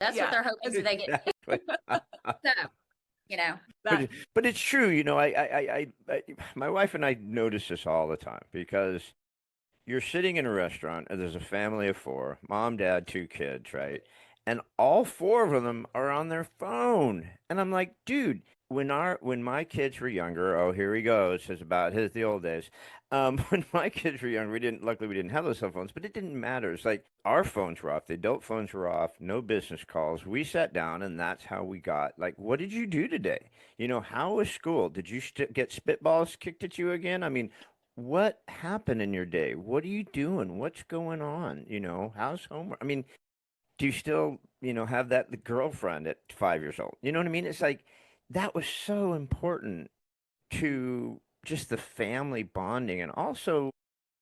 That's what Yeah, they're hoping so they get Exactly. so, you know. But that but it's true, you know. My wife and I notice this all the time because you're sitting in a restaurant and there's a family of four, mom, dad, two kids, right? And all four of them are on their phone. And I'm like, dude, when my kids were younger, oh, here he goes, it's about the old days. When my kids were younger, luckily we didn't have those cell phones, but it didn't matter. It's like our phones were off, the adult phones were off, no business calls. We sat down and that's how we got, like, what did you do today? You know, how was school? Did you get spitballs kicked at you again? I mean, what happened in your day? What are you doing? What's going on? You know, how's homework? I mean, do you still, have that the girlfriend at 5 years old? You know what I mean? It's like that was so important to just the family bonding and also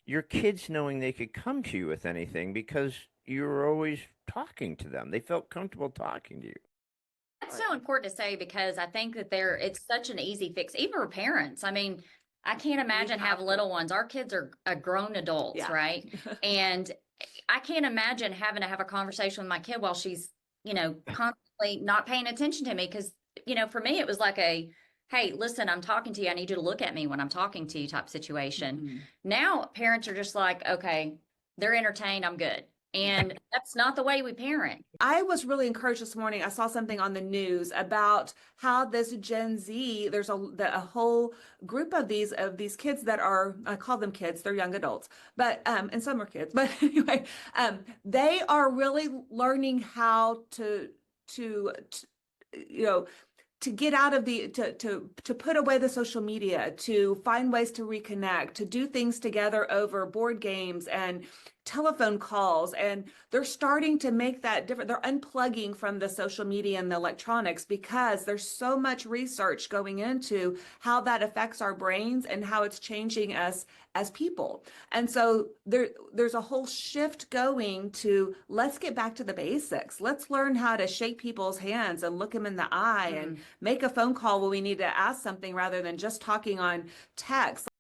your kids knowing they could come to you with anything because you were always talking to them. They felt comfortable talking to you. That's so important to say because I think that it's such an easy fix, even for parents. I mean, I can't imagine have have to. little ones. Our kids are grown adults, Yeah. right? And I can't imagine having to have a conversation with my kid while she's, constantly not paying attention to me. Cause, for me, it was like hey, listen, I'm talking to you. I need you to look at me when I'm talking to you type situation. Mhm. Now parents are just like, okay, they're entertained. I'm good. And that's not the way we parent. I was really encouraged this morning. I saw something on the news about how this Gen Z, there's a whole group of these kids that are, I call them kids, they're young adults, but and some are kids, but anyway, they are really learning how to you know to get out of to put away the social media, to find ways to reconnect, to do things together over board games and telephone calls. And they're starting to make that different. They're unplugging from the social media and the electronics because there's so much research going into how that affects our brains and how it's changing us as people. And so there's a whole shift going to, let's get back to the basics. Let's learn how to shake people's hands and look them in the eye and make a phone call when we need to ask something rather than just talking on text.